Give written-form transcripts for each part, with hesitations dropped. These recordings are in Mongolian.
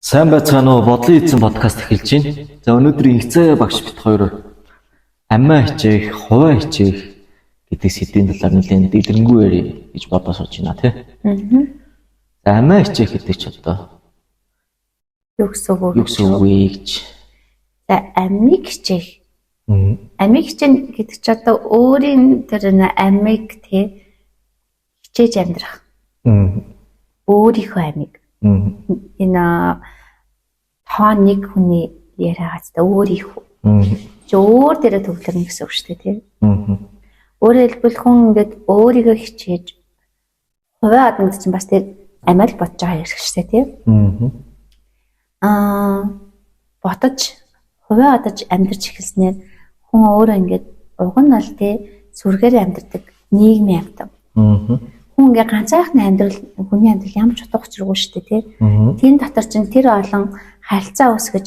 Сайн байцгаана уу? Бодлын эзэн подкаст эхэлж байна. За өнөөдрийн хязгаа багш бит хоёр амиа хичээх, хуваа хичээх гэдэг сэдвийн талаар нэлээд дэлгэрэнгүй ярих гэж бодож сууж байна тий. За амиа хичээх гэдэг ч одоо юу гэсэн үг гэж. За амиг хичээх. Амиг хичээх гэдэг ч одоо өөрийн тэр амиг тий хичээж амьдрах. Өөрийнхөө амиг. Энэ тоон нэг хүний яриагаас та өөрийнхөө. Чи өөр дээрээ төвлөрнө гэсэн үг шүү дээ тий. Өөрөөр хэлбэл хүн ингээд өөрийгөө хичээж хуваа аднад чинь бас тэр амиа л бодож байгаа юм шиг шүү дээ тий. Ботож хуваа адаж амьдарч эхэлснээр хүн өөрөө ингээд уг нь аль тий сүргээр амьдардаг нийгмийн амьтан. Хүн ингээ ганцаархны амьдрал хүний амьдрал ямар ч утга учиргүй шүү дээ тий. Тийм дотор чинь тэр олон харилцаа үүсгэж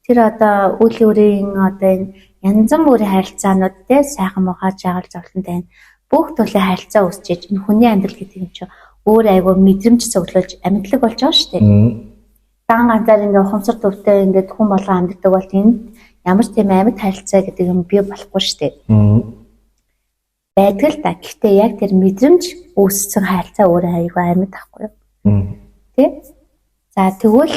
тэр одоо үйл өөрийн одоо энэ янз бүрийн харилцаанууд тий сайхан муухай жаgal зовлонтой бүх төрлийн харилцаа үүсчиж энэ хүний амьдрал гэдэг юм чи өөр айгүй мэдрэмж цуглуулж амьдлаг болж байгаа шүү дээ. Дан ганцаар ингээ ухамсар төвтэй ингээ хүн болгон амьддаг бол тэнд ямар ч тийм амьд харилцаа гэдэг юм бий болохгүй шүү дээ. Байдаг л да. Гэхдээ яг тэр мэдрэмж үүссэн харилцаа өөрөө аягүй амьд тахгүй юу? Тэ? За тэгвэл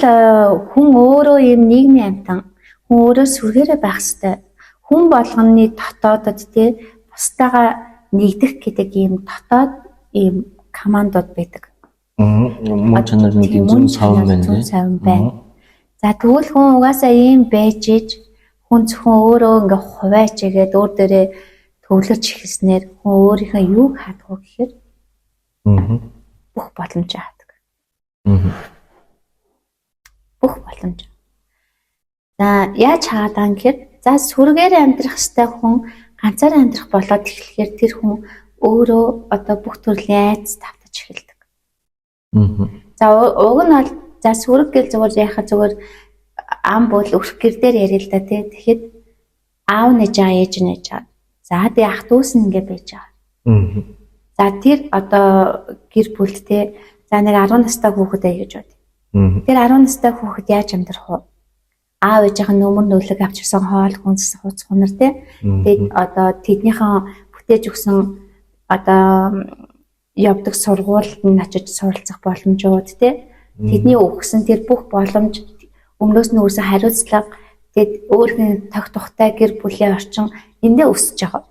хүн өөрөө юм нийгмийн амьтан, хүн өөрөө сүргээрээ байх ёстой. Хүн болгоны дотоодод тэ бусдаагаа нэгдэх гэдэг ийм дотоод ийм командууд байдаг. Мөн чанар нэг зүүн савн байна. За тэгвэл хүн угаасаа ийм байж иж хүн зөвхөн өөрөө ингээ хуваачихгээд өөр дээрээ төвлөрч эхэлснээр хүн өөрийнхөө юуг хаадах вэ гэхээр бүх боломжоо хаадаг. Бүх боломж. За яаж хаадаг юм гэхээр за сүргээр амьдрах хэвээр хүн ганцаараа амьдрах болоод эхлэхээр тэр хүн өөрөө одоо бүх төрлийн айц тавтаж эхэлдэг. За уг нь бол за сүрэг гэл зүгээр яхаа зүгээр ам бол өрх гэр дээр яриа л да тий. Тэгэхэд аав нэж байгаа ээж нэж байгаа. За тэгээ ах дүүс нь ингэ байж байгаа. За тэр одоо гэр бүлтэй за нэг 10 настай хүүхэд ая гэж бод. Тэр 10 настай хүүхэд яаж амьдрах вэ? Аав ээжийнх нь нөмөр нөлөг авчирсан хоол хүнс хуц хунар те. Тэгээд одоо тэднийхэн бүтээж өгсөн одоо явдаг сургуульд нь очиж суралцах боломжууд те. Тэдний өгсөн тэр бүх боломж өмнөөс нь үүсэн хариуцлага тэгээд өөрхийн тог тухтай гэр бүлийн орчин эндээ өсөж байгаа.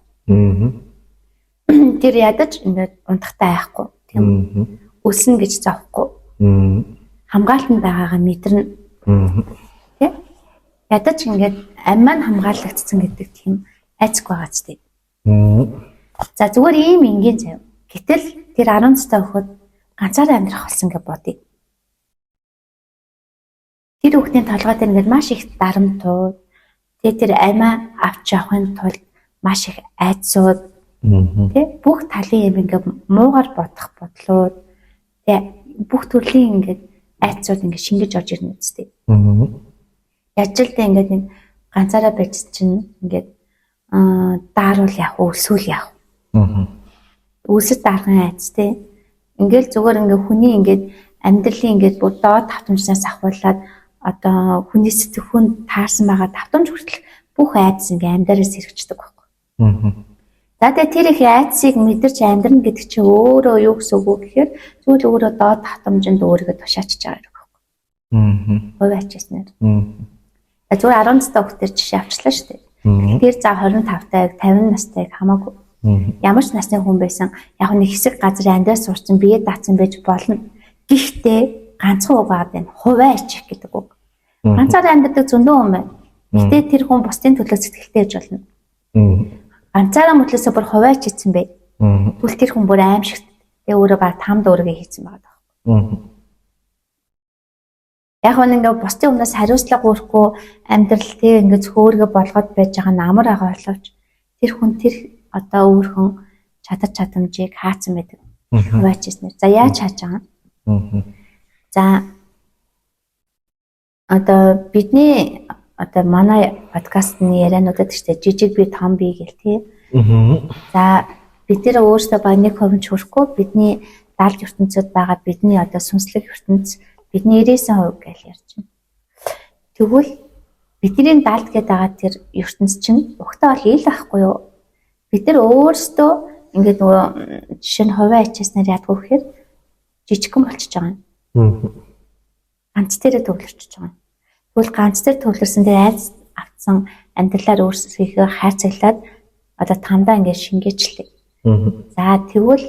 Тэр ядаж ингээд унтахтай айхгүй тийм өснө гэж зовхгүй. Хамгаалтанд байгаагаа мэдэрнэ. Тийм. Ядаж ингээд амь маань хамгаалагдсан гэдэг тийм айцг байгаа ч тийм. За зүгээр ийм энгийн зав. Гэтэл тэр 10 настай хөхөд ганцаараа амьдрах болсон гэж бодъё. Тэр хүүхдийн толгой дээр ингээд маш их дарамтууд тэгээд тэр амиа авч явахын тулд маш их айцууд тий бүх талын юм ингээд муугар бодох бодлууд тий бүх төрлийн ингээд айцууд ингээд шингэж орж ирнэ үстэй. Яжлтай ингээд нэг ганцаараа байж чинь ингээд дааруул явах уу эсвэл явах. Үсэд дарган айц тий ингээд зүгээр ингээд хүний ингээд амьдралын ингээд бүр доод тавтамжнаас ахуулаад одоо хүний сэтгэхүйн таарсан байгаа тавтамж хүртэл бүх айдас ингээд амьдараас хэрэгждэг байхгүй. За тэгээ тэр их айдсыг мэдэрч амьдрна гэдэг чинь өөрөө юу гэсэн үг вэ гэхээр зүгээр өөрөө доод тавтамжинд өөрийгөө тушаачж байгаа юм байна. Хуваачихснаар. Зүгээр 10 настай хүүхдэр жишээ авчлаа шүү дээ. Тэгэхээр за 25-тай 50 настай хамаагүй. Ямар ч насны хүн байсан яг нэг хэсэг газар амьдраас сурсан бие даацсан байж болно. Гэхдээ ганцхан үг байгаа юм хуваачих гэдэг үг. Ганцаараа амьдардаг зөндөө хүн байна. Гэтэ тэр хүн бусдын төлөө сэтгэлтэй байж болно. Ганцаараа мөтлөөсөө бүр хуваач хийсэн бай. Тэгвэл тэр хүн бүр аимшигт. Тэгээ өөрөө баг тамд өөргөө хийсэн байгаа даа. Яг нэг бусдын өмнөөс хариуцлага өрөхгүй амьдрал тэг ингээд хөөргө болгоод байж байгаа нь амар байгаа боловч тэр хүн тэр одоо өөрхөн чадар чадамжийг хаацсан байдаг. Хуваач хийснээр. За яаж хааж байгаа юм? За одоо бидний одоо манай подкастны яриануудад ч жижиг би том би гэл тий. За бид нэр өөрсдөө баг 1% хүрэхгүй бидний даалж ертөнцид байгаа бидний одоо сүнслэг ертөнц бидний 99% гэж ярьж байна. Тэгвэл бидний даалт гэдэг байгаа тэр ертөнц чинь угтаа бол ил байхгүй юу? Бид нар өөрсдөө ингээд нөгөө жишээ нь хувиа ачааснаар яадгүй гэхээр жижигхэн болчихж байгаа юм. Ганц дээрээ төвлөрчихж байгаа юм. Тэгвэл ганц дээр төвлөрсөн дээр айц автсан амьдралаар өөрсдийнхөө хайрцаглаад одоо тамдаа ингээд шингээчлээ. За тэгвэл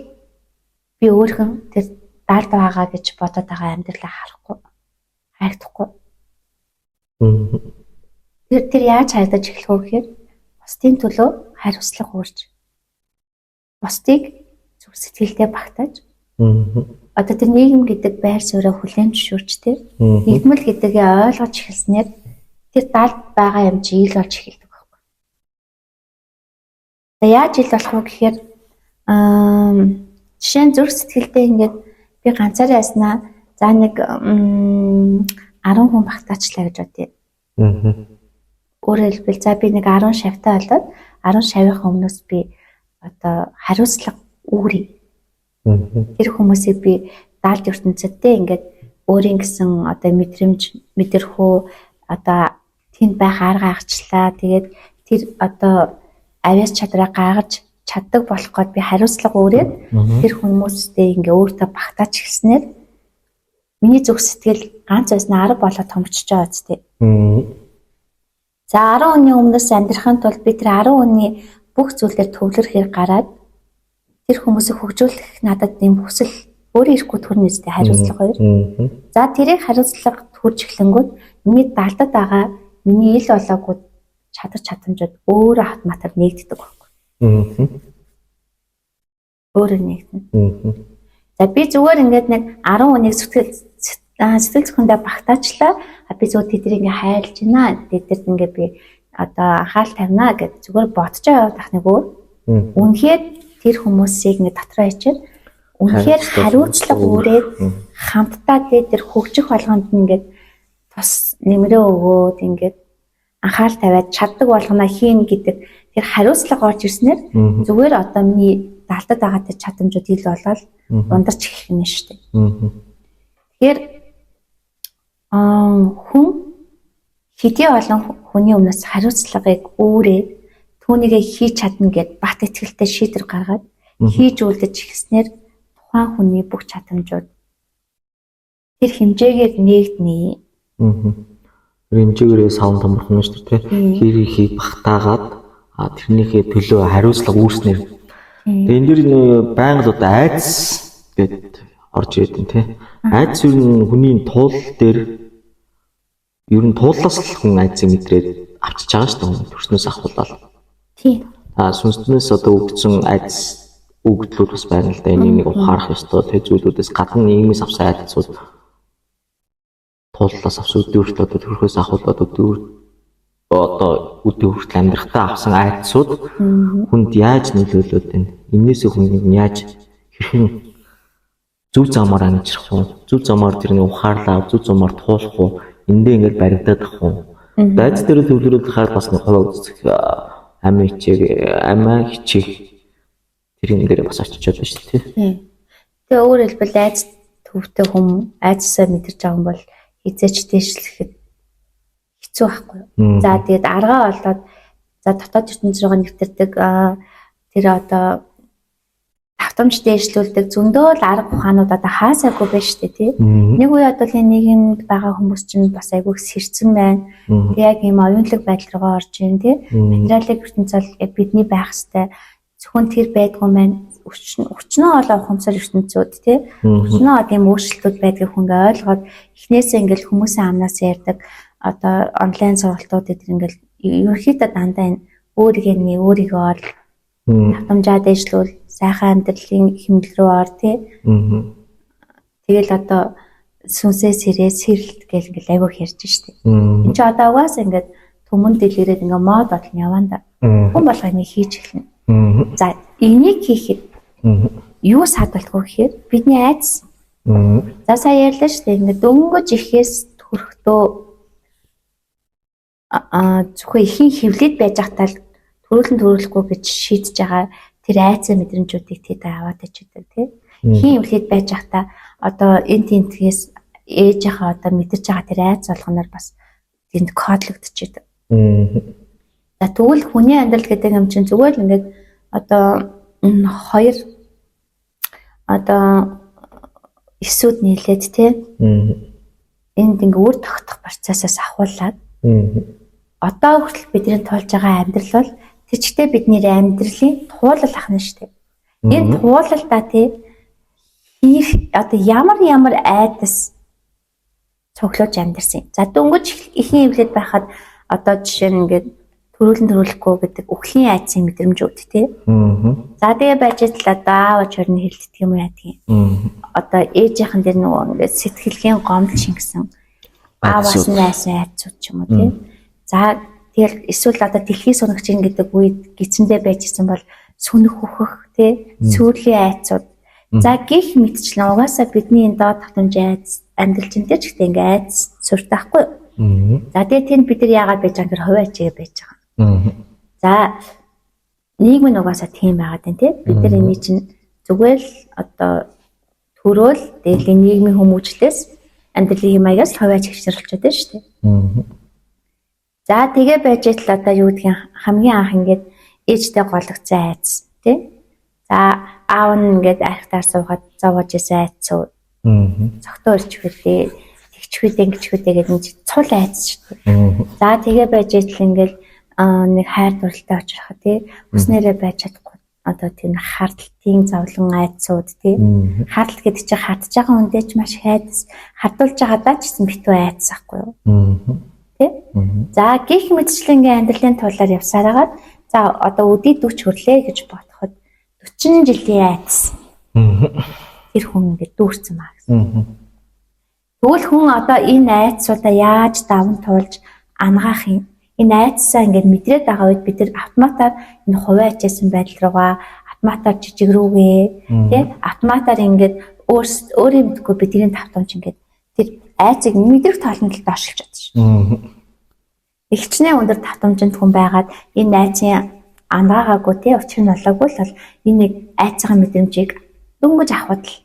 би өөрхөн тэр даалт байгаа гэж бодоод байгаа амьдралаа харахгүй, хайхдахгүй. Тэр яаж хайдаж эхлэх вэ гэхээр бусдын төлөө хариуцлага хуурж, бусдыг зүг сэтгэлдээ багтааж, одоо тэр нийгэм гэдэг байр суурийг хүлээн зөвшөөрч тэр нийгмэл гэдгийг ойлгож эхэлснээр тэр даалт байгаа юм чи ил болж эхэлдэг байхгүй. За яаж ил болох вэ гэхээр жишээ нь зүрх сэтгэлдээ ингээд би ганцаараа яснаа за нэг 10 хүн багтаачлаа гэж бодъё. Өөрөөр хэлбэл за би нэг 10 шавьтай болоод 10 шавийнхаа өмнөөс би одоо хариуцлага үүрий. Тэр хүмүүсийг би даалт ертөнцөдтэй ингээд өөрийн гэсэн одоо мэдрэмж мэдэрхүү одоо тэнд байх арга агчлаа. Тэгээд тэр одоо авяас чадраа гаргаж чаддаг болох гээд би хариуцлага үүрээд тэр хүмүүстэй ингээ өөртөө багтааж эхэлснээр миний зүрх сэтгэл ганц байснаа 10 болоод томчж байгаа үстэй. За 10 хүний өмнөөс амьдрахын тулд би тэр 10 хүний бүх зүйлээр төвлөрөхийг гараад тэр хүмүүсийг хөгжүүлэх надад нэм хүсэл өөрөө ирэхгүй төрний үстэй хариуцлага хоёр. За тэрийг хариуцлага төрж эхлэнгүүт миний даалдад байгаа миний ил болоогүй чадар чадамжууд өөрөө автоматар нэгддэг байхгүй. Өөрөө нэгдэнэ. За би зүгээр ингээд нэг 10 хүнийг сэтгэл зүйндээ багтаачлаа. Би зүгээр тэднийг ингээ хайлж байна. Тэдэрт ингээ би одоо анхаарал тавина гэж зүгээр бодож яваад ах нэг өөр. Үнэхээр тэр хүмүүсийг ингээ дотроо ичээд үнэхээр хариуцлага үүрээд хамтдаа тэр хөгжих болгонд ингээд тус нэмрээ өгөөд ингээд анхаарал тавиад чаддаг болгоно хийн гэдэг тэр хариуцлага орж ирснээр зүгээр одоо миний даалтад байгаа тэр чадамжууд ил болоод ундарч эхлэх нь шүү дээ. Тэгэхээр хүн хэдий олон хүний өмнөөс хариуцлагыг үүрээд түүнийгээ хийж чадна гэд бат итгэлтэй шийдвэр гаргаад хийж үлдэж ихснээр тухайн хүний бүх чадамжууд тэр хэмжээгээр нэгднэ. Хэмжээгээрээ савн томорхон шүү дээ. Тэр ихийг багтаагаад тэрнийхээ төлөө хариуцлага үүснээр тэгээ энэ дэр байнга л одоо айдас гэд орж ирээд юм тий. Айдас юу н хүний туул дээр ер нь туулаас л хүн айдсыг мэдрээд авчиж байгаа шүү дээ. Төрснөөс ахуулаад. Тийм. Сүнснээс одоо өгсөн айдас өгдлүүд бас байна л да. Энийг нэг ухаарах ёстой. Тэг зүйлүүдээс гадна нийгмээс авсан айдасууд туулаас авсан өдөрт одоо төрхөөс ахуулаад одоо өдөө хүртэл амьдрахтаа авсан айдсууд хүнд яаж нөлөөлөд байна? Энээсээ хүн яаж хэрхэн зөв замаар амжирах вэ? Зөв замаар тэрний ухаарлаа, зөв замаар туулах вэ? Эндээ ингээд баригдаад ах вэ? Дайц дээр төвлөрүүлэх хаад бас нэг хоо үзэх амиа хичих тэрийн дээр бас очичод байна шүү дээ. Тэгээ өөрөөр хэлбэл айц төвтэй хүн айцсаа мэдэрч байгаа юм бол хизээч дэвшлэхэд хэцүү байхгүй юу. За тэгээд аргаа болоод за дотоод ертөнцийн рүү нэвтэрдэг тэр одоо автомж дэвшлүүлдэг зөндөө л арга ухаанууд одоо хаасаагүй байна шүү дээ тий. Нэг үе одоо энэ нийгэмд байгаа хүмүүс чинь бас айгүй сэрцэн байна. Тэг яг ийм оюунлаг байдал руугаа орж ийн тий. Материалын ертөнцөл бидний байх хэвээр зөвхөн тэр байдгүй маань өчнөө олон ухамсар ертөнцүүд тий. Өчнөө ийм өөрчлөлтүүд байдгийг хүн ойлгоод эхнээсээ ингээл хүмүүсийн амнаас ярьдаг одоо онлайн сургалтууд эдгээр ингээл ерөнхийдөө дандаа энэ өөрийгөө ол автомжаа дэвшлүүл сайхан амьдралын хэмнэл рүү ор тий. Тэгэл одоо сүнсээ сэрээ сэрэлт гэл ингээл айгуух ярьж штеп. Энд чи одоо угаасаа ингээд түмэн дэлгэрээд ингээ мод бодол яванда. Хүн болго энийг хийж эхэлнэ. За энийг хийхэд юу садвалгүй гэхээр бидний айдас. За сая ярьлаа штеп ингээ дөнгөж ирэхээс төрөхдөө зөвхөн ихийн хөвлөд байж захтаа төрүүлэхгүй гэж шийдэж байгаа тэр айцаа мэдрэмжүүдийг тэд аваад ичдэг тий. Ихийн хөвлөд байж захтаа одоо энэ тентгээс ээж хаа одоо мэдэрч байгаа тэр айц болгоноор бас тэнд кодлогдчихэдэг. За тэгвэл хүний амьдрал гэдэг юм чинь зүгээр л ингээд одоо хоёр одоо эсүүд нийлээд тий. Энд ингээ үр тогтох процессоос ахуулаад одоо хүртэл бидний туулж байгаа амьдрал бол тэжтэй бидний амьдралын туулал ахна шүү дээ. Энэ туулалдаа тий одоо ямар айдас цуглуулж амьдэрсэн. За дөнгөж ихний эвлээд байхад одоо жишээ нь ингээд төрүүлэхгүй гэдэг өхлийн айдсын мэдрэмж үүд тий. За тэгээ байж л одоо аав чорны хэлдэг юм яа тийм. Одоо ээжийнхэн дээр нөгөө ингээд сэтгэлгийн гомдол шингэсэн ааваас нь айсан айцуд ч юм уу тий. За тэгэл эсвэл одоо дэлхийн сунагчин гэдэг үед гисэндээ байж исэн бол сүнэх хөхөх тий сүүлийн айцуд. За гих мэдчлэн угаасаа бидний энэ доод татамжийн айц амьдралчинтэй ч гэдэг ингээд айц суртаахгүй. За тэгээ тэнд бид нар яагаад байж байгаа гэхээр хувь ачаа байж байгаа. За нийгэм нь угаасаа тийм байгаад байна тий. Бид нар энэ чинь зүгээр л одоо төрөөл дээлийн нийгмийн хүмүүжлээс амьдралын маягаас хувь аж агчнаар болчиход байна шүү дээ. За тэгээ байж л одоо юу гэдгийг хамгийн анх ингээд ээжтэй гологцсон айц тий. За аав нь ингээд архитаар суугаад зовоож исэн айцуу. Цогтоо ирч хүлээ, тэгч хүлээ, ингэж хүлээ гэдэг нь цул айц шүү дээ. За тэгээ байж л ингээд нэг хайр дурлалтай очихоо тий. Хүснээрээ байж чадахгүй одоо тийм хардталтын зовлон айцууд тий. Хардтал гэдэг чинь хардж байгаа хүндээ ч маш хайдас хардуулж байгаадаа ч гэсэн битүү айц ахгүй юу? Тий. За гих мэтчлэнгийн амьдралын тулаар явсараад за одоо өдий 40 хүрлээ гэж бодоход 40 жилийн айц. Тэр хүн ингээд дүүрсэн маа гэсэн. Тэгвэл хүн одоо энэ айцуудаа яаж даван туулж ангаах юм? Энэ айцсаа ингээд мэдрээд байгаа үед бид нар автоматар энэ хувиа ачаасан байдал руугаа автоматар жижиг рүүгээ тий автоматар ингээд өөрийн мэдгүй бидний тавтамж ингээд тэр айцыг мэдрэх тоолнолд оршилж чадсан шүү. Ихчнээ өндөр тавтамжинд хүн байгаад энэ айцын ангаагаагүй тий учир нь болоогүй л бол энэ нэг айцгийн мэдрэмжийг дөнгөж авахд л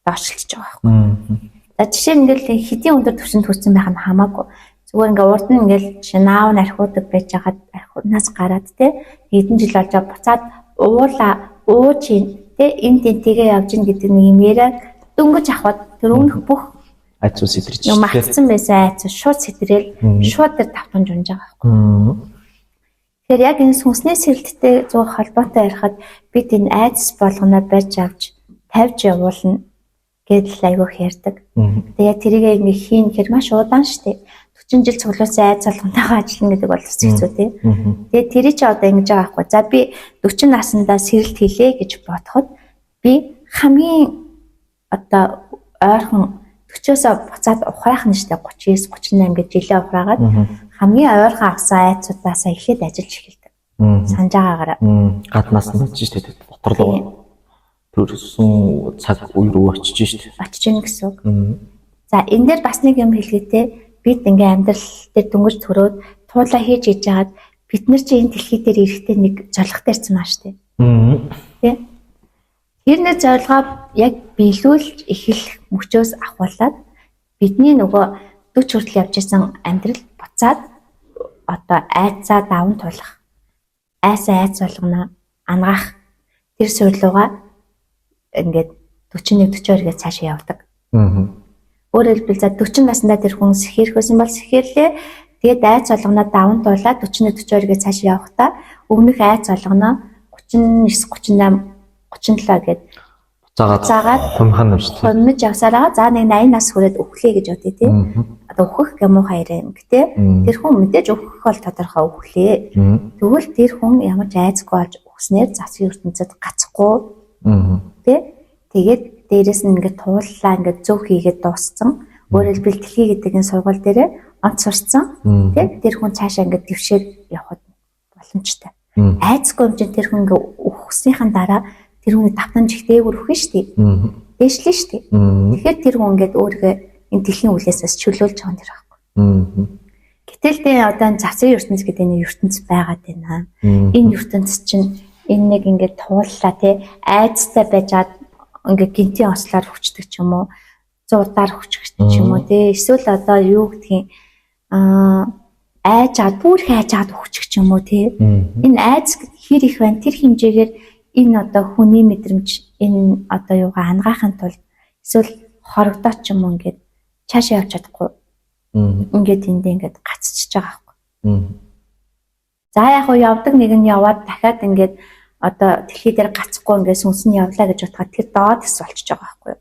оршилж байгаа байхгүй. За жишээ нь ингээд хэдийн өндөр түвшинд хүрсэн байх нь хамаагүй. Зүгээр ингээ урд нь ингээл шинаав нархиудаг байж хагаад архиунаас гараад те хэдэн жил болж буцаад ууж ийн те энэ тэнтэйгээ явж ийн гэдэг нэг юм яриа дөнгөж авахд тэр өмнөх бүх айцуу сэтрэж юм магтсан байсан айцуу шууд сэтрээл шууд тэр давтамж унж байгаа байхгүй. Тэгэхээр яг энэ сүнсний сэрэлттэй зур холбоотой ярихад бид энэ айц болгоноо барьж авч тавьж явуулна гэдэл айгуух ярьдаг. Тэгээ тэрийг ингээ хийн гэхээр маш удаан штэ. 40 жил цуглуулсан айц болгонтойгоо ажиллана гэдэг бол хэцүү тий. Тэгээ тэр чи одоо ингэж байгаа байхгүй. За би 40 наснда сэрэлт хийлээ гэж бодоход би хамгийн одоо ойрхон 40-оос буцаад ухраах нь штэ 39 38 гэж жилээ ухраагаад хамгийн ойрхон авсан айцуудаасаа эхлээд ажиллаж эхэлдэг. Санаж байгаагаараа. Гаднаас нь болж штэ дотор руу төрсөн цаг үе рүү очиж штэ. Очиж ийн гэсэн үг. За энэ дээр бас нэг юм хэлгээтэй бид ингээм амьдрал дээр дөнгөж төрөөд туулаа хийж иж жагаад бид нар чи энэ дэлхий дээр ирэхдээ нэг зорилго тарьсан маа штэ. Тэ. Тэрний зорилгоо яг биелүүлж эхлэх мөчөөс ахуулаад бидний нөгөө 40 хүртэл явж исэн амьдрал буцаад одоо айцаа даван туулах. Айсаа айц болгоно ангаах тэр суйрлууга ингээд 41 42-гээ цаашаа явдаг. Өөрөөр хэлбэл за 40 наснда тэр хүн сэхэрх байсан бол сэхэрлээ. Тэгээд айц болгоноо даван туулаад 41 42-гээ цаашаа явахдаа өмнөх айц болгоноо 39 38 37 гээд буцаагаад хумхан шүү дээ. Хумж явсараа за нэг 80 нас хүрээд өглөө гэж бодъё тий. Одоо өөхөх гэмүү хоёр юм гэтээ. Тэр хүн мэдээж өөхөх бол тодорхой өглөө. Тэгвэл тэр хүн ямар ч айцгүй болж өгснээр засгийн ертөнцид гацхгүй. Тий. Тэгээд дээрэс нь ингээд тууллаа ингээд зөв хийгээд дууссан. Өөрөөр хэлбэл дэлхий гэдэг энэ сургууль дээрээ онц сурцсан. Тий. Тэр хүн цаашаа ингээд дэвшээд явхад боломжтой. Айцгүй юм чинь тэр хүн ингээд өгснийхэн дараа тэр хүний давтамж их дээгүүр өгнө шүү дээ. Дээшлэн шүү дээ. Тэгэхээр тэр хүн ингээд өөргөө энэ дэлхийн үлээсээс чөлөөлж байгаа юм дэр байхгүй. Гэтэл тэ одоо засгийн ертөнц гэдэг нэг ертөнц байгаад байна. Энэ ертөнц чинь энэ нэг ингээд тууллаа тий айцтай байжгаад ингээд гинтийн ослоор хүчдэг ч юм уу, зурдаар хүчдэг ч юм уу тий эсвэл одоо юу гэдгийг айж аваад бүр хайж аваад өгчих ч юм уу тий. Энэ айц хэр их байна тэр хэмжээгээр энэ одоо хүний мэдрэмж энэ одоо юугаа хангаахын тулд эсвэл хорогдоод ч юм уу ингээд цаашаа явж чадахгүй. Ингээд эндээ ингээд гацчихж байгаа байхгүй. За яг уу явдаг нэг нь яваад дахиад ингээд одоо дэлхий дээр гацхгүй ингээд сүнс нь явлаа гэж бодоход тэр доод хэс болчихж байгаа байхгүй.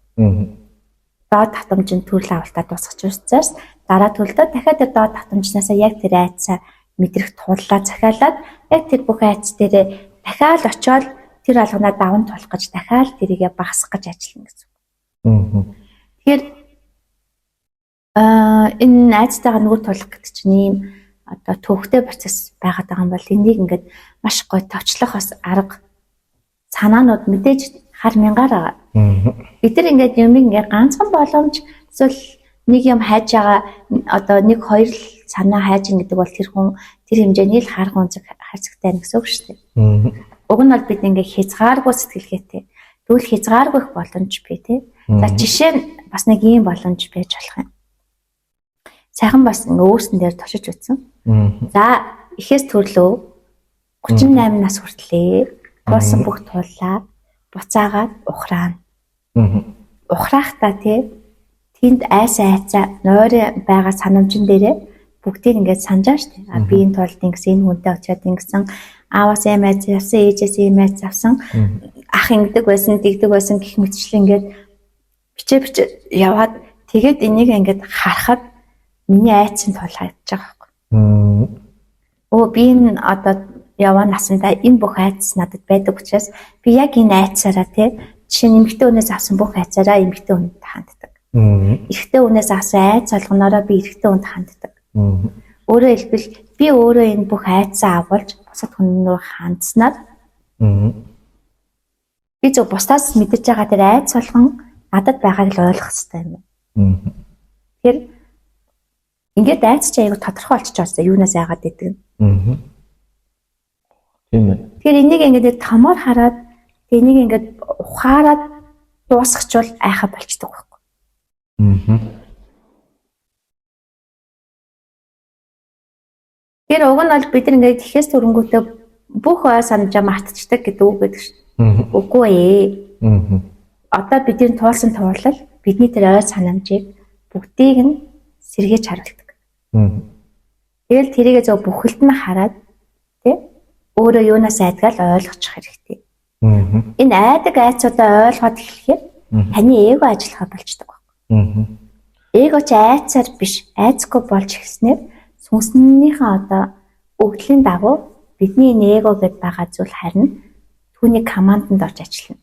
Доод татамжийн төрөл авалтаа дуусгаж үзсээс дараа төлдөө дахиад тэр доод татамжнаасаа яг тэр айцаа мэдрэх туллаа захиалаад яг тэр бүх айц дээрээ дахиад очиод тэр алганаа даван тулах гэж дахиад тэрийгэ багасгах гэж ажиллана гэсэн үг. Тэгэхээр энэ айцтайгаа нүгэр тулах гэдэг чинь ийм одоо төвхтэй процесс байгаад байгаа юм бол энийг ингээд маш гоё товчлох бас арга санаанууд мэдээж хар мянгаар байгаа. Бид нар ингээд юм ингээд ганцхан боломж эсвэл нэг юм хайж байгаа одоо нэг хоёр л санаа хайж ин гэдэг бол тэр хүн тэр хэмжээний л харах үнцэг харьцагтай байна гэсэн үг шүү дээ. Уг нь бол бид ингээд хязгааргүй сэтгэлгээтэй. Тэгвэл хязгааргүй их боломж бий тий. За жишээ нь бас нэг ийм боломж байж болох юм. Сайхан бас өөрсөн дээр тушиж утсан. За эхээс төрлөө 38 нас хүртлээ туулсан бүх туулаа буцаагаад ухраана. Ухраахтаа тэнд айцаа нойрын байгаа санамжин дээрээ бүгдийг ингээд санджаа штэ. А би энэ тулд ингэсэн энэ хүнтэй очиад ингэсэн ааваас юм айц авсан ээжээс юм айц авсан ах ингэдэг байсан дэгдэг байсан гэх мэтчлэн ингээд бичээ яваад тэгээд энийг ингээд харахад миний айцын тул хайж байгаа байхгүй. Оо би энэ одоо яваа насандаа энэ бүх айц надад байдаг учраас би яг энэ айцаараа жишээ нь эмэгтэй хүнээс авсан бүх айцаараа эмэгтэй хүнтэй ханддаг. Эрэгтэй хүнээс авсан айц олгоноороо би эрэгтэй хүнд ханддаг. Өөрөөр хэлбэл би өөрөө энэ бүх айцаа агуулж бусад хүн рүү хандснаар би зөв бусдаас мэдэж байгаа тэр айц болгон надад байгааг л ойлгох хэрэгтэй юм байна. Тэгэхээр ингээд айц чи аягүй тодорхой болчих жоосоо юунаас яагаад гэдэг нь. Тийм ээ. Тэгэхээр энийг ингээд томоор хараад энийг ингээд ухаарад дуусгачвал айхаа болчдөг байхгүй. Тэр уг нь бол бид нэг ихээс төрөнгөтэй бүх ой санджаа мартчихдаг гэдэг үг гэдэг шүү дээ. Үгүй ээ. Одоо бидний туулсан туулал бидний тэр ой санамжийг бүгдийг нь сэргээж харуулдаг. Тэгэл тэрийгээ зөв бүхэлд нь хараад өөрөө юунаас айдгаал ойлгочих хэрэгтэй. Энэ айдаг айцуудаа ойлгоод эхлэхээр таны эго ажиллахаа болчдөг байна. Эго ч айцаар биш, айцгүй болж эхэлснээр сүнснийхээ одоо өгдлийн дагуу бидний энэ эго гэдээ байгаа зүйл харин түүний команданд орж ажиллана.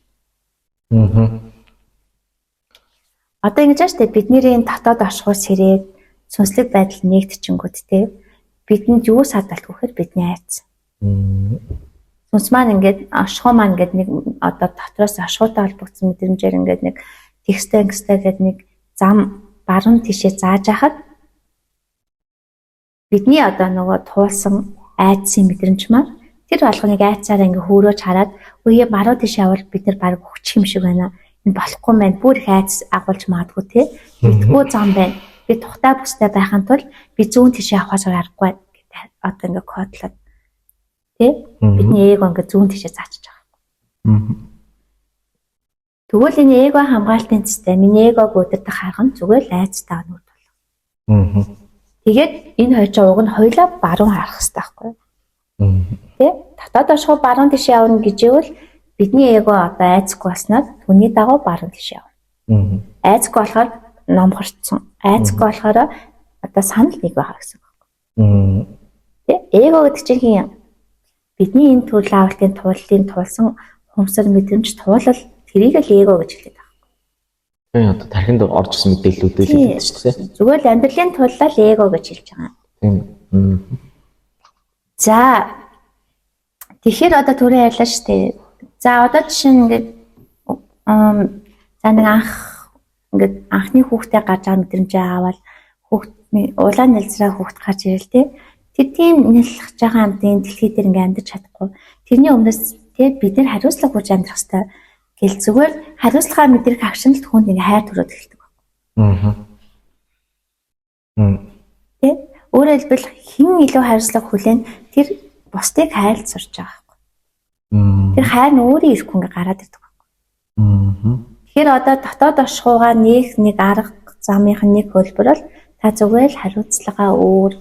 Одоо ингэж байна шүү дээ бидний энэ дотоод оршихуй сэрээд сүнслэг байдал нэгтчингүүд бидэнд юу садалт гэхээр бидний айц. Сүнс маань ингээд ашхуу маань ингээд нэг одоо дотроос ашхуутай холбогдсон мэдрэмжээр ингээд нэг тексттэй гэдэг нэг зам баруун тишээ зааж хахад бидний одоо нөгөө туулсан айдсын мэдрэмж маань тэр болгоныг айцаараа ингээ хөөрөөж хараад үе баруун тишээ авал бид нар баг хүчих юм шиг байна. Энэ болохгүй мэн бүр их айц агуулж магадгүй тий. Битгүү зам байна. Би тухтай бүстэй байхын тулд би зүүн тишээ авахаас аргагүй гэдэг одоо ингээ кодлоод тий. Бидний эго ингээ зүүн тишээ заачиж байгаа. Тэгвэл энэ эго хамгаалтын систем миний эгог өдөртөг харган зүгээр л айцтай нүд бол. Тэгээд энэ хоёроо уг нь хоёлаа баруун харах хэрэгтэй байхгүй юу? Тэ? Дотоод ашгүй баруун тишээ явна гэж ивэл бидний эго одоо айцгүй болсноор түүний дагуу баруун тишээ явна. Айцгүй болохоор номхорцсон. Айцгүй болохоор одоо санал нэг байгаа гэсэн үг байхгүй юу? Тэ? Эго гэдэг чинь хин бидний энэ төрөл авалтын тууллын туулсан хумсар мэдрэмж туулал тэрийг л эго гэж хэлдэг байна. Тийм одоо тархинд орж ирсэн мэдээллүүдээ л хэлдэг шүү дээ. Зүгээр л амьдралын туллал эго гэж хэлж байгаа. Тийм. За тэгэхээр одоо түрүү ярьлаа шүү дээ. За одоо жишээ нь ингээд за нэг ингээд анхны хүүхдээ гарч байгаа мэдрэмжээ аваад хүүхд улаан нэлзраа хүүхд гарч ирэл тээ. Тэр тийм нэлж байгаа амтын дэлхий дээр ингээд амьдарч чадахгүй. Тэрний өмнөөс бид нар хариуцлага хүрж амьдрах хэрэгтэй. Гэл зүгээр хариуцлагаа мэдрэх агшиналт хүнд ингээ хайр төрөөд эхэлдэг байна. Тэ? Өөрөөр хэлбэл хэн илүү хариуцлага хүлээн тэр бусдыг хайлт сурч байгаа байхгүй. Тэр хайр нь өөрийн ирэхгүй ингээ гараад ирдэг байхгүй. Тэгэхээр одоо дотоод оршихуугаа нэг арга замынх нь нэг хөлбөр бол та зүгээр л хариуцлагаа өөр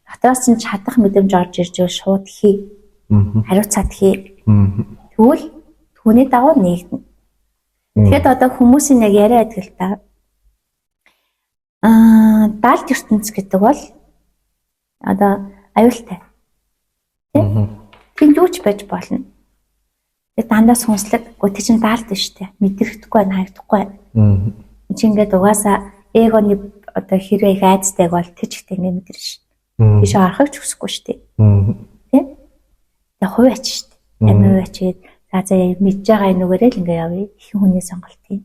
дотоос нь чадах мэдрэмж орж ирж байвал шууд хий. Хариуцаад хий. Тэгвэл түүний дагуу нэгдэнэ. Тэгэхэд одоо хүмүүсийн яг яриа байдаг л та. Даалт ертөнц гэдэг бол одоо аюултай. Тэнд юу ч байж болно. Тэгээд дандаа сүнслэг гүтэ чинь даалт нь штэ. Мэдрэхдэггүй байна, харагдахгүй байна. Чи ингээд угаасаа эгоны одоо хэрвээ их айцтайг бол тэр ч ихтэй ингээд мэдэрнэ ш. Тийш орохыг ч хүсэхгүй штэ. Тэ? Яг хувь ач штэ. Амин ачээд за мэдж байгаа энүүгээрээ л ингээд явъя. Их хүний сонголт юм.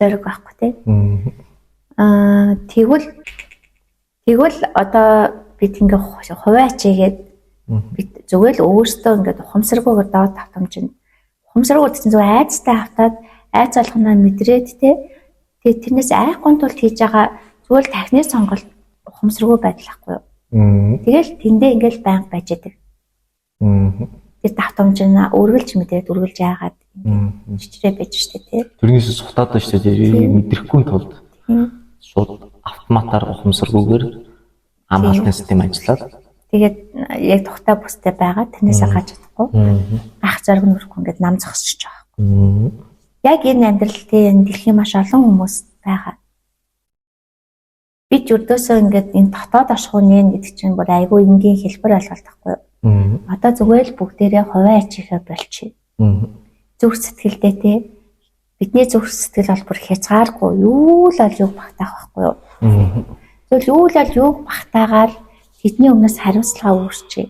Зориг байхгүй тэ. Тэгвэл одоо бид ингээ хувиа ачигээд бид зүгээр л өөртөө ингээ ухамсаргүйгээр даваад тавтамжина. Ухамсаргүйд чинь зүгээр айцтай автаад айц болгоноо мэдрээд тэгээ тэрнээс айхгүй тулд хийж байгаа зүгээр л тахны сонголт ухамсаргүй байдал ахгүй юу. Тэгэл тэндээ ингээл байнга байж идэг. Тэр тавтамжина үргэлж мэдээд үргэлж яагаад чичрээ байж штэ тий. Тэрнээс сутаад штэ мэдрэхгүй тулд шууд автоматар ухамсаргүйгээр хамгаалтын систем ажиллаад тэгээд яг тухтай бүстэй байгаа тэрнээсээ гаж чадахгүй ах зориг нүрхгүй ингээд нам зогсчих байгаа. Яг энэ амьдралтын дэлхийн маш олон хүмүүс байгаа. Бид өрдөөсөө ингээд энэ дотоод ашгууны гэдэг чинь бүр айгүй энгийн хэлбэр ойлголтохгүй юу. Одоо зүгээр л бүгдээрээ хувиа ачихаа болчих. Зүрх сэтгэлдээ те бидний зүрх сэтгэл бол бүр хязгааргүй юу л ол юг багтаах байхгүй юу. Тэгвэл юу л ол юг багтаагаар тэдний өмнөөс хариуцлага үүсчээ.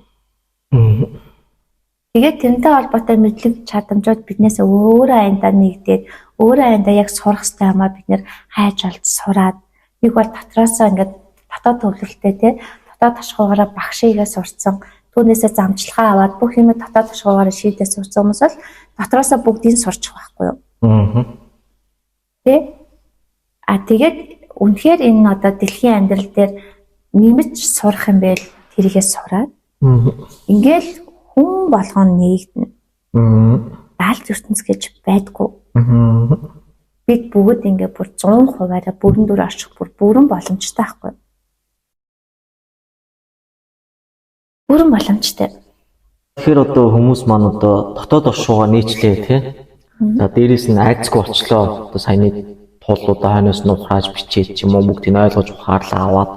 Тэгээд тэрнтэй холбоотой мэдлэг чадамжууд биднээс өөрөө аяндаа нэгдээд өөрөө аяндаа яг сурах хэрэгтэй хамаа бид нэр хайж олж сураад нэг бол дотроосоо ингээд дотоод төвлөрөлтэй те дотоод ашгуугаараа багшигээ сурцсан түүнээсээ замчлагаа аваад бүх юм дотоод ашгуугаараа шийдээ сурцсан хүмүүс бол дотроосоо бүгдийг сурчих байхгүй юу. Тэ тэгээд үнэхээр энэ одоо дэлхийн амьдрал дээр нэмж сурах юм байл тэрийгээ сураад ингээл хүн болгоно нэгдэнэ. Даалт ертөнц гэж байдгүй. Бид бүгд ингээ бүр 100%-аараа бүрэн дүр орчих бүрэн боломжтой байхгүй. Бүрэн боломжтой. Тэгэхээр одоо хүмүүс маань одоо дотоод оршуугаа нийтлээ тий. За дээрээс нь айцгүй болчлоо. Одоо саяны туулуудаа хойноос нь ухрааж бичээд ч юм уу бүгдийг ойлгож ухаарлаа аваад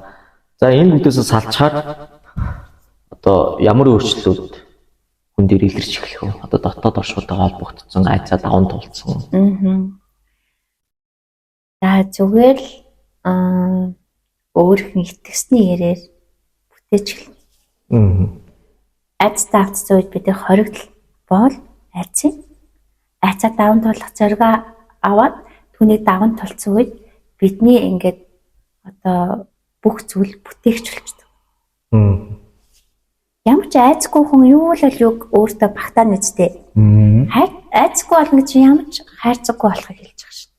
за энэ бүдээс салчаар одоо ямар өөрчлөлүүд хүн дээр илэрч эхлэх вэ? Одоо дотоод оршуудаа холбогдсон айцаа даван туулсан. За зүгээр л өөрхөн итгэсний ярээр бүтээж эхэлнэ. Айцтай автсан үед бид хоригдл бол айцаа даван туулах зорилгоо аваад түүнийг даван тулцсан үед бидний ингээд одоо бүх зүйл бүтээгч болчихдог. Ямар ч айцгүй хүн юу л юг өөртөө багтаа нэзтэй. Айцгүй болно гэж ямар ч хайрцаггүй болохыг хэлж байгаа шин.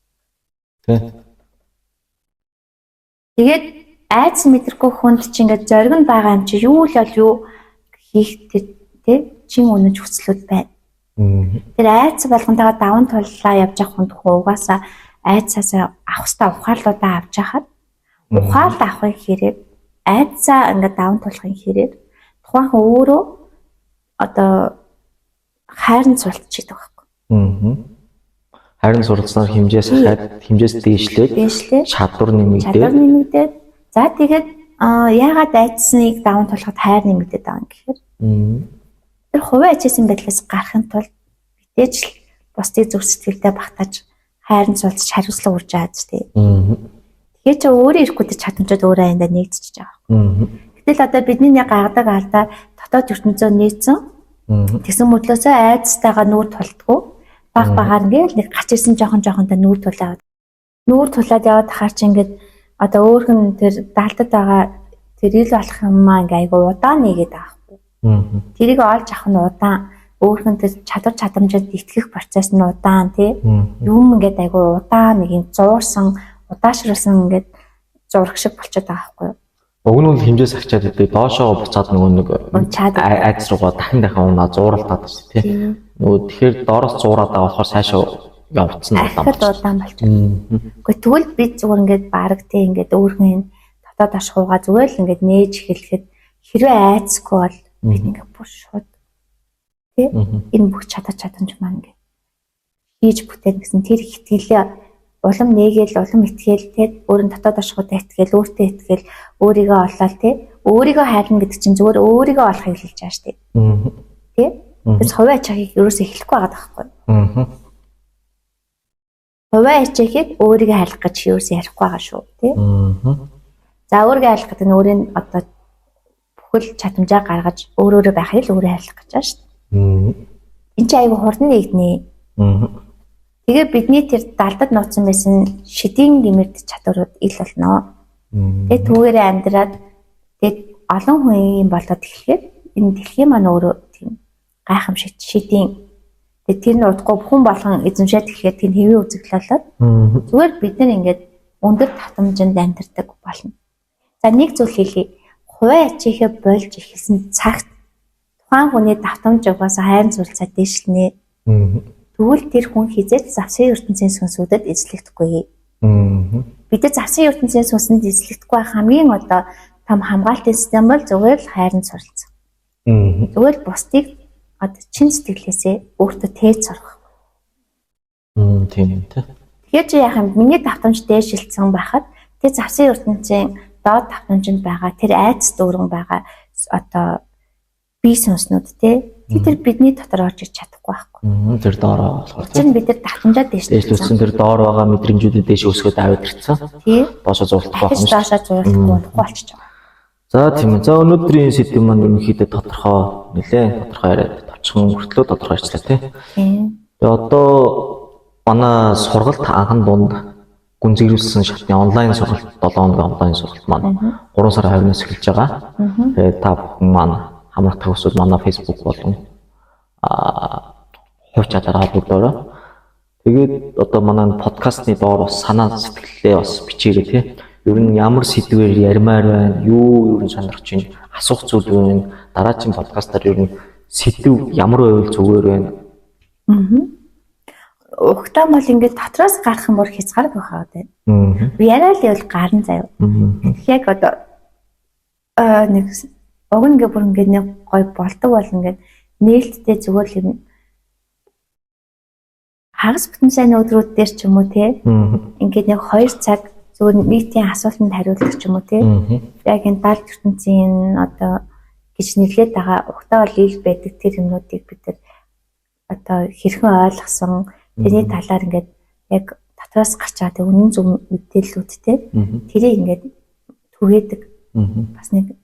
Тэгээд айц мэдрэхгүй хүнд чи ингээд зориг нь байгаа юм чи юу л юу хийх тий чин үнэж хүслүүд байна. Тэр айц болгонтойгоо даван туллаа явж явах хүнд угаасаа айцаасаа авах хэвээр ухаарлуудаа авч яхад ухаалт авахын хэрэг айцаа ингээд даван тулахын хэрэг тухайн хүн өөрөө одоо хайрын суралцчихдаг байхгүй. Хайрын суралцсанаар хэмжээс дээшлээд чадвар нэмэгдээд за тэгээд яагаад айцсныг даван тулахад хайр нэмэгдээд байгаа юм гэхээр тэр хувиа ачаасан байдлаас гарахын тулд мэдээж л бусдыг зүрх сэтгэлдээ багтааж хайрын суралцж хариуцлага урьж байгаа ч тийм. Тэгэхээр чи өөрөө ирэхгүй чадамжууд өөрөө аяндаа нэгдчихэж байгаа. Гэтэл одоо бидний яг гаргадаг алдаа дотоод ертөнцөө нээсэн. Тэгсэн мөдлөөсөө айцтайгаа нүүр тулдггүй. Баг багаар ингээл нэг гач ирсэн жоохон нүүр тулаад. Нүүр тулаад яваад тахаар чи ингээд одоо өөрхөн тэр даалтад байгаа тэр ил болох юм аа ингээ айгу удаан нэгээд байгаа байхгүй. Тэрийг олж авах нь удаан. Өөрхөн тэр чадвар чадамжид итгэх процесс нь удаан тий. Юм ингээд айгу удаан нэг юм зуурсан удаашруулсан ингээд зураг шиг болчиход байгаа байхгүй. Уг нь бол хэмжээс агчаад идэг доошоо буцаад нөгөө нэг айц руугаа дахин унаа зууралтаад байна тий. Нөгөө тэгэхээр доороос зуураад байгаа болохоор цаашаа явцсан удаан болчихно. Гэхдээ тэгвэл би зүгээр ингээд баг тий ингээд өөрхөн дотоод ашгуугаа зүгээр л ингээд нээж эхлэхэд хэрвээ айцгүй бол би ингээд бүр шууд тий энэ бүх чадамж маань ингээд хийж бүтээн гэсэн тэр ихтгэлээ улам нээгээл улам итгэл тий өөрийн дотоод ашгуудаа итгэл өөртөө итгэл өөрийгөө олоод тий өөрийгөө хайрна гэдэг чинь зүгээр өөрийгөө олохыг хэлж байгаа шүү дээ. Тий бас хувийн ачааг ерөөсөө эхлэхгүй байгаа байхгүй. Хувийн ачаагийг өөрийгөө хайрлах гэж ерөөсөө ярихгүй байгаа шүү тий. За өөрийгөө хайрлах гэдэг нь өөрийн одоо бүхэл чадамжаа гаргаж өөрөөрөө байхыг л өөрөө хайрлах гэж байгаа шүү дээ. Энд чинь айгүй хурдан нэгднэ. Тэгээ бидний тэр далдад нууцсан байсан шидийн гимэрд чадварууд ил болно. Тэгээ түүгээрээ амьдраад тэгээ олон хүн болоод эхлэхээр энэ дэлхийн маань өөрөө тийм гайхамшигт шидийн тэгээ тэр нь удахгүй хүн болгон эзэмшээд эхлэхээр тэр хэвийн үзэгдлэлээд зүгээр бид нар ингээд өндөр татамжинд амьдардаг болно. За нэг зүйл хэлье. Хувийн ачаагаа болж эхэлсэн цагт тухайн хүний татамж угаасаа хайр зурцаа дэвшлэнэ. Тэгвэл тэр хүн хизээч завсын ертөнцийн сүнсүүдэд эзлэгдэхгүй. Бид завсын ертөнцийн сүнсэнд эзлэгдэхгүй хамгийн одоо том хамгаалтын систем бол зүгээр л хайрын суралцсан. Зүгээр л бусдыг одоо чин сэтгэлээсээ өөртөө тээж сурах. Тийм үү. Тэгэхээр чи яах юм миний давтамж дээшилсэн байхад тэр завсын ертөнцийн доод давтамжинд байгаа тэр айц дүүрэн байгаа одоо бие сүнснүүд тэр бидний дотор орж ирч чадахгүй байхгүй. Тэр доороо болохоор чинь бид нар давтамжаа дээшлүүлсэн тэр доор байгаа мэдрэмжүүдэд дээш өсгөөд аваад ирсэн. Доошоо зурлахгүй байна. Доошоо зурлахгүй болчихж байгаа. За тийм үү. За өнөөдрийн сэдэв маань ерөнхийдөө нэлээд тодорхой яриад тавчхан хүртлөө тодорхой ажиллаа тий. Тэгээ одоо манай сургалт анхан дунд гүнзгийрүүлсэн шатны онлайн сургалт 7 хоногийн онлайн сургалт маань 3 сарын 20-наас эхэлж байгаа. Тэгээ та бүхэн маань хамрах төгсөл манай Facebook болон хувь чадвараа бүрдээрээ. Тэгээд одоо манай подкастны доор бас санаа сэтгэлээ бас бичээрэй тий. Ер нь ямар сэдвээр ярмаар байна, юу ер нь сонирхож байна, асуух зүйл байна. Дараагийн подкастаар ер нь сэдв ямар байвал зүгээр байна. Ухтаа бол ингээд дотроос гарах юм бол хязгаарг байхаа байна. Би яриад л гарна заяа. Яг одоо нэг уг ингээд бүр ингээд нэг гой болдог бол ингээд нээлттэй зүгээр л юм хагас бүтэн сайн өдрүүд дээр ч юм уу те ингээд нэг 2 цаг зүгээр нийтийн асуултанд хариулах ч юм уу те яг энэ далд ертөнцийн одоо гэж нэрлээд байгаа ухтаа бол ил байдаг тэр юмнуудыг бид нар одоо хэрхэн ойлгосон тэрний талаар ингээд яг дотроос гарч байгаа тэг үнэн зөв мэдээллүүд те тэрийг ингээд түгээдэг бас нэг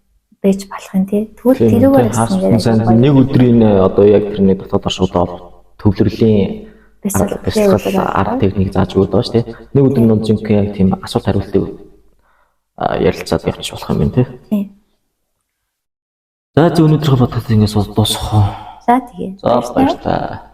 бэж болох юм тий. Тэгвэл тэрүүгээр гэсэн нэг өдрийн одоо яг тэрний дотоод оршуудаа төвлөрлийн арга техник зааж өгöd байгаа шүү дээ. Нэг өдрийн донд жинхэнэ яг тийм асуулт хариултыг ярилцаад явчих болох юм байна тий. За өнөөдрийн подкаст ингэж дуусгах уу? За тэгээ. За баярлалаа.